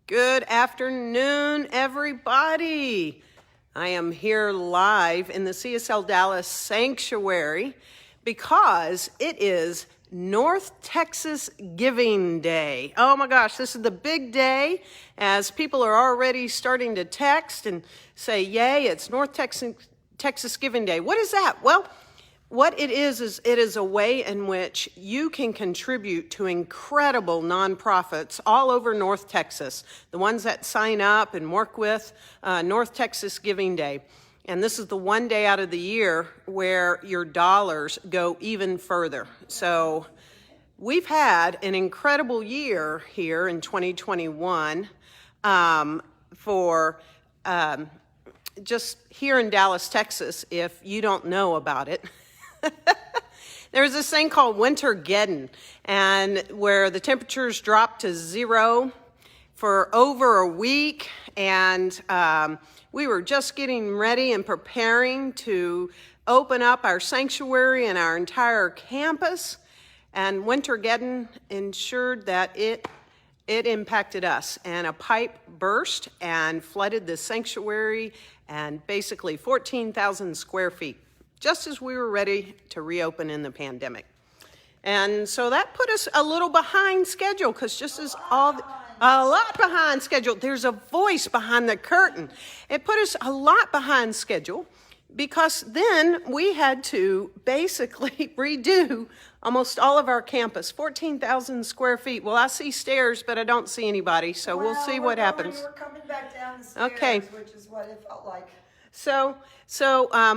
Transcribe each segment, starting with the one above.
Good afternoon, everybody. I am here live in the CSLDallas sanctuary because it is North Texas Giving Day. Oh my gosh, this is the big day as people are already starting to text and say, yay, it's North Texas Giving Day. What is that? Well, what it is it is a way in which you can contribute to incredible nonprofits all over North Texas, the ones that sign up and work with North Texas Giving Day. And this is the one day out of the year where your dollars go even further. So we've had an incredible year here in 2021 for just here in Dallas, Texas, if you don't know about it. There's this thing called Wintergeddon, and where the temperatures drop to 0 for over a week, and we were just getting ready and preparing to open up our sanctuary and our entire campus, and Wintergeddon ensured that it impacted us, and a pipe burst and flooded the sanctuary and basically 14,000 square feet, just as we were ready to reopen in the pandemic. And so that put us a little behind schedule, because just as a lot behind schedule, there's a voice behind the curtain. It put us a lot behind schedule because then we had to basically redo almost all of our campus, 14,000 square feet. Well, I see stairs, but I don't see anybody, so we'll see what happens. We're coming back down the stairs, okay. Which is what it felt like. So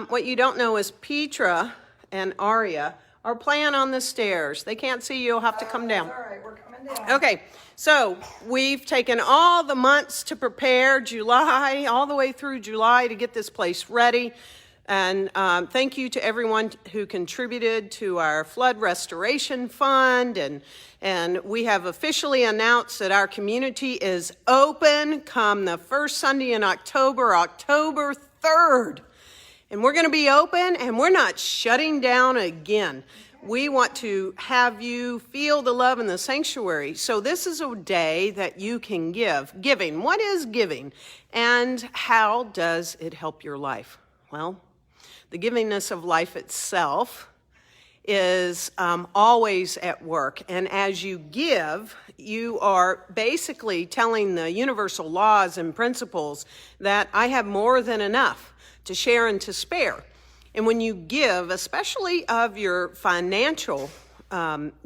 what you don't know is Petra and Aria are playing on the stairs. They can't see you. You'll have to come down. All right, we're coming down. Okay, so we've taken all the months to prepare, July, all the way through July to get this place ready. And thank you to everyone who contributed to our flood restoration fund. And we have officially announced that our community is open come the first Sunday in October, October 3rd. And we're going to be open, and we're not shutting down again. We want to have you feel the love in the sanctuary. So this is a day that you can give. Giving. What is giving? And how does it help your life? Well, the givingness of life itself is always at work. And as you give, you are basically telling the universal laws and principles that I have more than enough to share and to spare. And when you give, especially of your financial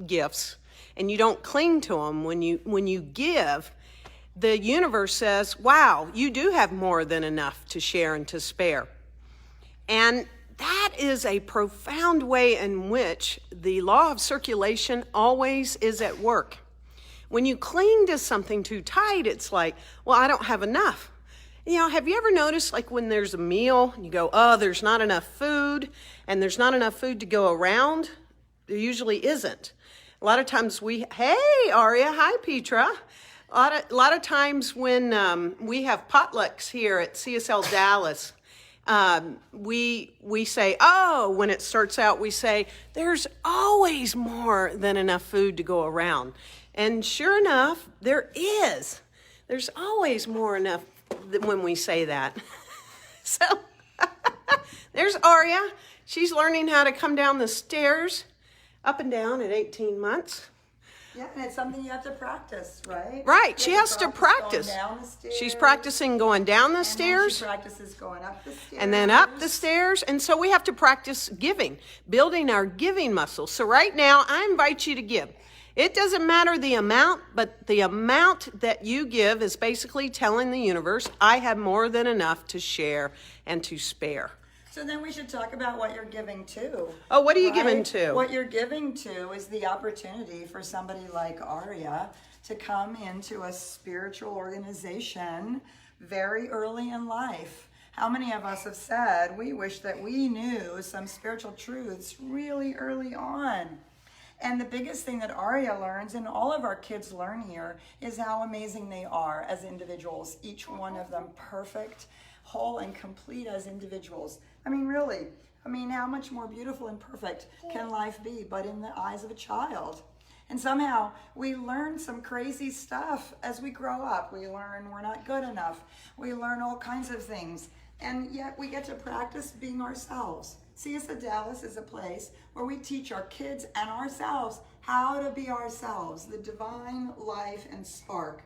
gifts, and you don't cling to them, when you give, the universe says, wow, you do have more than enough to share and to spare. And that is a profound way in which the law of circulation always is at work. When you cling to something too tight, it's like, well, I don't have enough. You know, have you ever noticed, like, when there's a meal and you go, oh, there's not enough food, and there's not enough food to go around? There usually isn't. A lot of times hey, Aria, hi, Petra. A lot of times when we have potlucks here at CSLDallas, we say, oh, when it starts out, we say, there's always more than enough food to go around. And sure enough, there is. There's always more enough when we say that. So there's Aria. She's learning how to come down the stairs up and down at 18 months. Yeah, and it's something you have to practice, right? Right, she has to practice. Going down the stairs. She's practicing going down the stairs. She practices going up the stairs. And then up the stairs. And so we have to practice giving, building our giving muscles. So right now, I invite you to give. It doesn't matter the amount, but the amount that you give is basically telling the universe, I have more than enough to share and to spare. So then we should talk about what you're giving to. Oh, what are you giving to? What you're giving to is the opportunity for somebody like Aria to come into a spiritual organization very early in life. How many of us have said we wish that we knew some spiritual truths really early on? And the biggest thing that Aria learns, and all of our kids learn here, is how amazing they are as individuals. Each one of them perfect, whole, and complete as individuals. I mean, really, how much more beautiful and perfect can life be but in the eyes of a child? And somehow we learn some crazy stuff as we grow up. We learn we're not good enough. We learn all kinds of things. And yet we get to practice being ourselves. CSLDallas is a place where we teach our kids and ourselves how to be ourselves, the divine life and spark.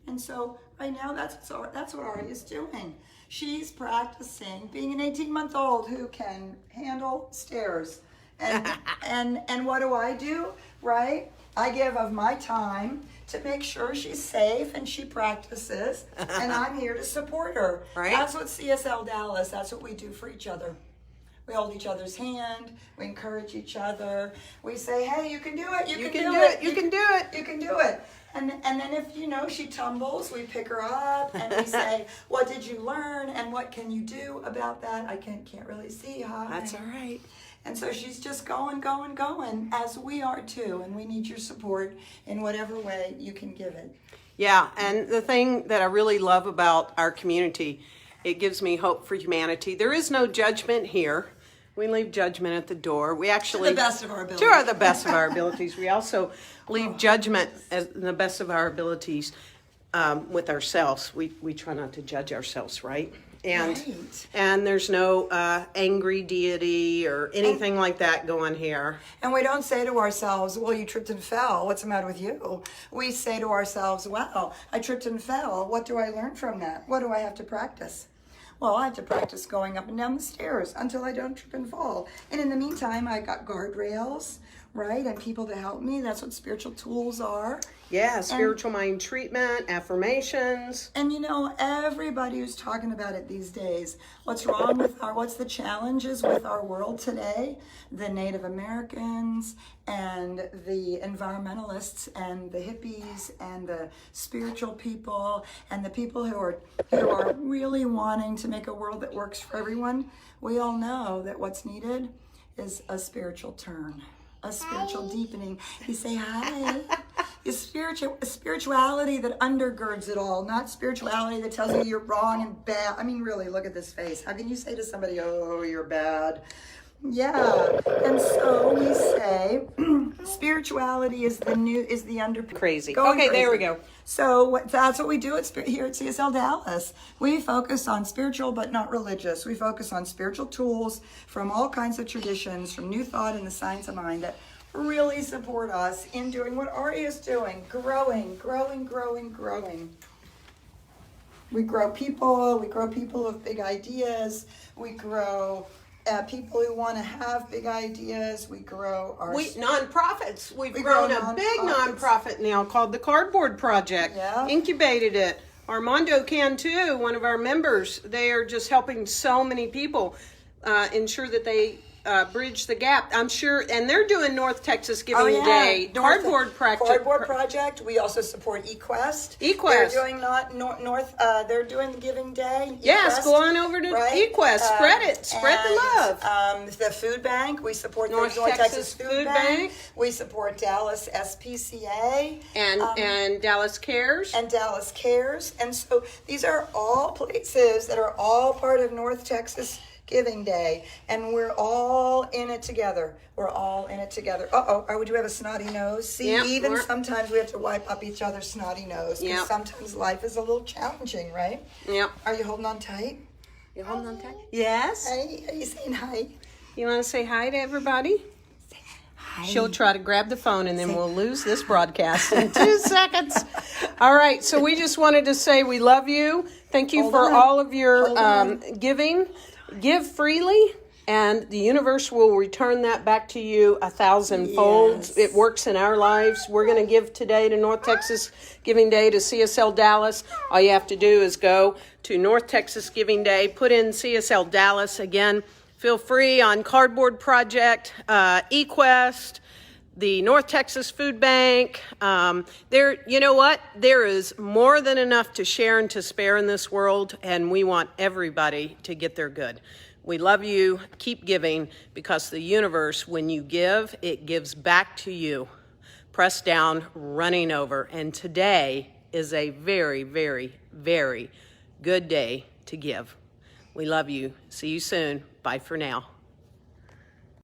And so right now that's what Ari is doing. She's practicing being an 18-month-old who can handle stairs. And what do? Right? I give of my time to make sure she's safe and she practices, and I'm here to support her. Right. That's what CSLDallas, that's what we do for each other. We hold each other's hand, we encourage each other, we say, hey, you can do it, you can do it, you can do it. you can do it. And then if, she tumbles, we pick her up and we say, what did you learn and what can you do about that? I can't really see. Hi. That's all right. And so she's just going, as we are too. And we need your support in whatever way you can give it. Yeah, and the thing that I really love about our community, it gives me hope for humanity. There is no judgment here. We leave judgment at the door. We actually, to the best of our abilities. To the best of our abilities. We also leave judgment as the best of our abilities with ourselves. We try not to judge ourselves, right? And there's no angry deity or anything like that going here. And we don't say to ourselves, well, you tripped and fell. What's the matter with you? We say to ourselves, wow, I tripped and fell. What do I learn from that? What do I have to practice? Well, I have to practice going up and down the stairs until I don't trip and fall. And in the meantime, I got guardrails, right? And people to help me. That's what spiritual tools are. Yeah, spiritual mind treatment, affirmations. And everybody who's talking about it these days, what's the challenges with our world today? The Native Americans and the environmentalists and the hippies and the spiritual people and the people who are really wanting to make a world that works for everyone. We all know that what's needed is a spiritual turn, a spiritual deepening. You say hi. Is spirituality that undergirds it all, not spirituality that tells you you're wrong and bad. I mean, really, look at this face. How can you say to somebody, oh, you're bad? Yeah, and so we say spirituality is the under crazy. Going okay, crazy. There we go. So that's what we do here at CSLDallas. We focus on spiritual but not religious. We focus on spiritual tools from all kinds of traditions, from New Thought and the Science of Mind that really support us in doing what Ari is doing, growing. We grow people of big ideas. We grow people who want to have big ideas. We grow our nonprofits. We've grown a big nonprofit now called the Cardboard Project. Yeah. Incubated it. Armando can too, one of our members. They are just helping so many people ensure that they bridge the gap. I'm sure, and they're doing North Texas Giving Day Cardboard Project. We also support eQuest. They're doing they're doing the Giving Day. Yes, go on over to eQuest. Spread the love. The food bank. We support North the Texas Food Bank. We support Dallas SPCA and Dallas Cares. And Dallas Cares. And so these are all places that are all part of North Texas Giving Day, and we're all in it together. Would you have a snotty nose? See, sometimes we have to wipe up each other's snotty nose because sometimes life is a little challenging, right? Yeah. Are you holding on tight? You holding on tight? Yes. Hey, are you saying hi? You want to say hi to everybody? Say hi. She'll try to grab the phone, and then we'll lose this broadcast in 2 seconds. All right, so we just wanted to say we love you. Thank you for all of your giving. Give freely, and the universe will return that back to you 1,000-fold. Yes. It works in our lives. We're going to give today to North Texas Giving Day to CSL Dallas. All you have to do is go to North Texas Giving Day, put in CSL Dallas. Again, feel free on Cardboard Project, eQuest, the North Texas Food Bank. You know what? There is more than enough to share and to spare in this world, and we want everybody to get their good. We love you. Keep giving, because the universe, when you give, it gives back to you. Pressed down, running over. And today is a very, very, very good day to give. We love you. See you soon. Bye for now.